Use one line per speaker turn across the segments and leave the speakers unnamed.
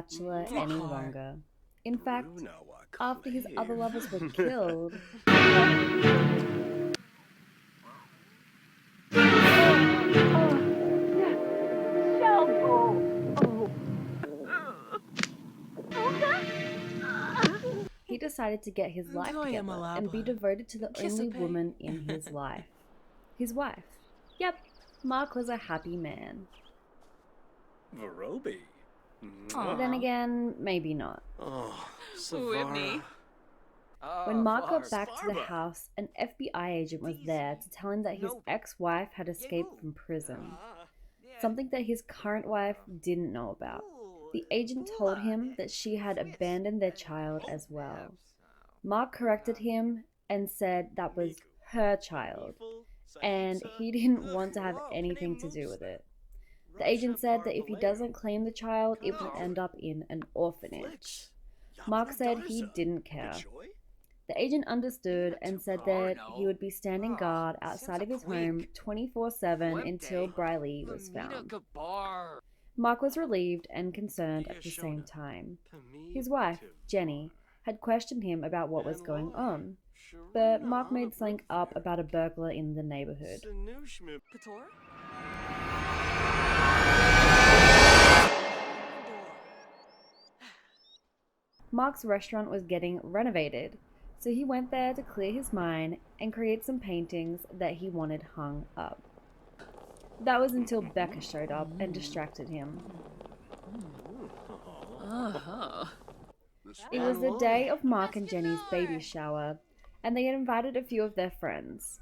bachelor any longer. In fact, after his other lovers were killed, he decided to get his life together and be devoted to the only woman in his life. His wife. Yep, Mark was a happy man.
Varobi.
Then again, maybe not.
Oh,
Whitney.
Savara.
When Mark got back to the house, an FBI agent was there to tell him that his ex-wife had escaped from prison, something that his current wife didn't know about. The agent told him that she had abandoned their child as well. Mark corrected him and said that was her child, and he didn't want to have anything to do with it. The agent said that if he doesn't claim the child, it will end up in an orphanage. Mark said he didn't care. The agent understood and said that he would be standing guard outside of his home 24/7 until Brylee was found. Mark was relieved and concerned at the same time. His wife, Jenny, had questioned him about what was going on, but Mark made something up about a burglar in the neighborhood. Mark's restaurant was getting renovated, so he went there to clear his mind and create some paintings that he wanted hung up. That was until Becca showed up and distracted him. It was the day of Mark and Jenny's baby shower, and they had invited a few of their friends.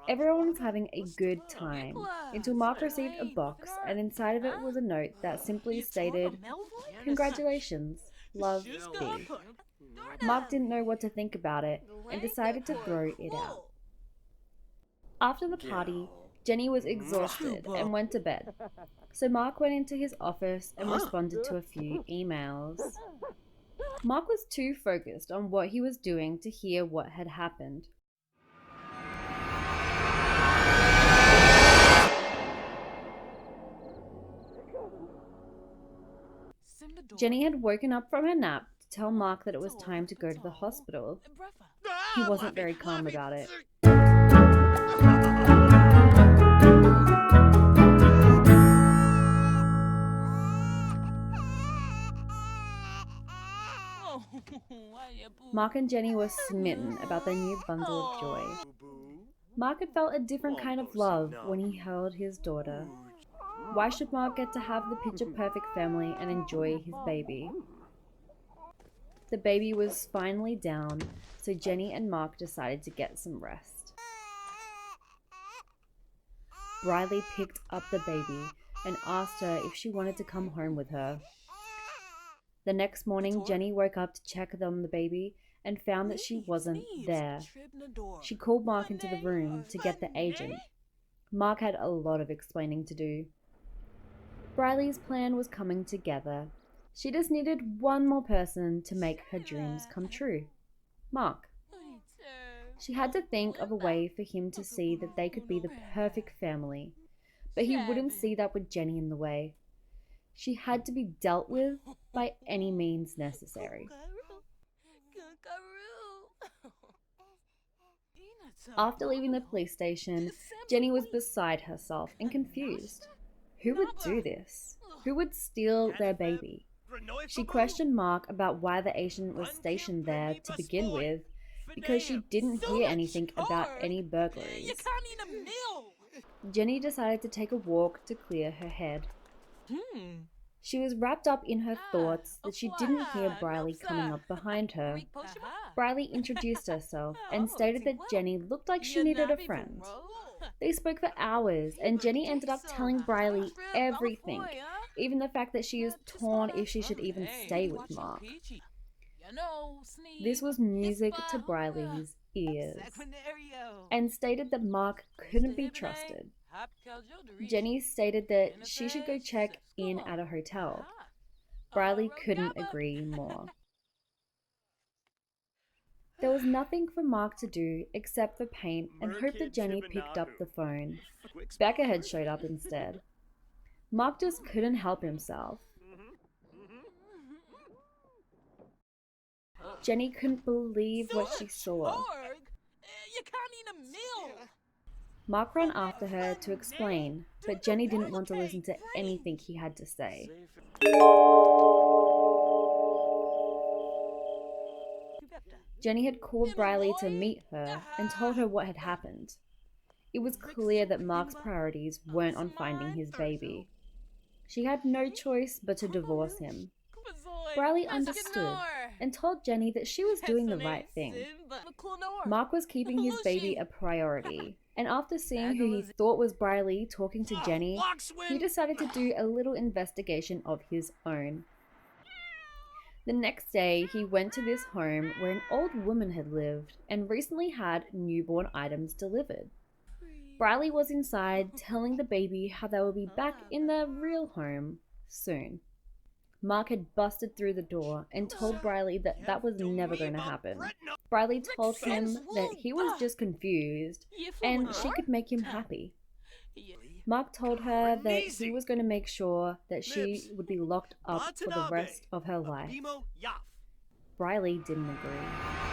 Everyone was having a good time, until Mark received a box, and inside of it was a note that simply stated, "Congratulations, love, B." Mark didn't know what to think about it, and decided to throw it out. After the party, Jenny was exhausted and went to bed, so Mark went into his office and responded to a few emails. Mark was too focused on what he was doing to hear what had happened. Jenny had woken up from her nap to tell Mark that it was time to go to the hospital. He wasn't very calm about it. Mark and Jenny were smitten about their new bundle of joy. Mark had felt a different kind of love when he held his daughter. Why should Mark get to have the picture-perfect family and enjoy his baby? The baby was finally down, so Jenny and Mark decided to get some rest. Brylee picked up the baby and asked her if she wanted to come home with her. The next morning, Jenny woke up to check on the baby and found that she wasn't there. She called Mark into the room to get the agent. Mark had a lot of explaining to do. Brylee's plan was coming together. She just needed one more person to make her dreams come true. Mark. She had to think of a way for him to see that they could be the perfect family, but he wouldn't see that with Jenny in the way. She had to be dealt with by any means necessary. After leaving the police station, Jenny was beside herself and confused. Who would do this? Who would steal their baby? She questioned Mark about why the agent was stationed there to begin with, because she didn't hear anything about any burglaries. Jenny decided to take a walk to clear her head. She was wrapped up in her thoughts that she didn't hear Brylee coming up behind her. Brylee introduced herself and stated that Jenny looked like she needed a friend. They spoke for hours, and Jenny ended up telling Brylee everything, even the fact that she is torn if she should even stay with Mark. This was music to Brylee's ears, and stated that Mark couldn't be trusted. Jenny stated that she should go check in at a hotel. Brylee couldn't agree more. There was nothing for Mark to do except for paint and hope that Jenny picked up the phone. Becca had showed up instead. Mark just couldn't help himself. Jenny couldn't believe what she saw.
You can't eat a meal.
Mark ran after her to explain, but Jenny didn't want to listen to anything he had to say. Jenny had called Brylee to meet her and told her what had happened. It was clear that Mark's priorities weren't on finding his baby. She had no choice but to divorce him. Brylee understood and told Jenny that she was doing the right thing. Mark was keeping his baby a priority, and after seeing who he thought was Brylee talking to Jenny, he decided to do a little investigation of his own. The next day, he went to this home where an old woman had lived and recently had newborn items delivered. Brylee was inside telling the baby how they will be back in their real home soon. Mark had busted through the door and told Brylee that that was never going to happen. Brylee told him that he was just confused and she could make him happy. Mark told her that he was going to make sure that she would be locked up for the rest of her life. Brylee didn't agree.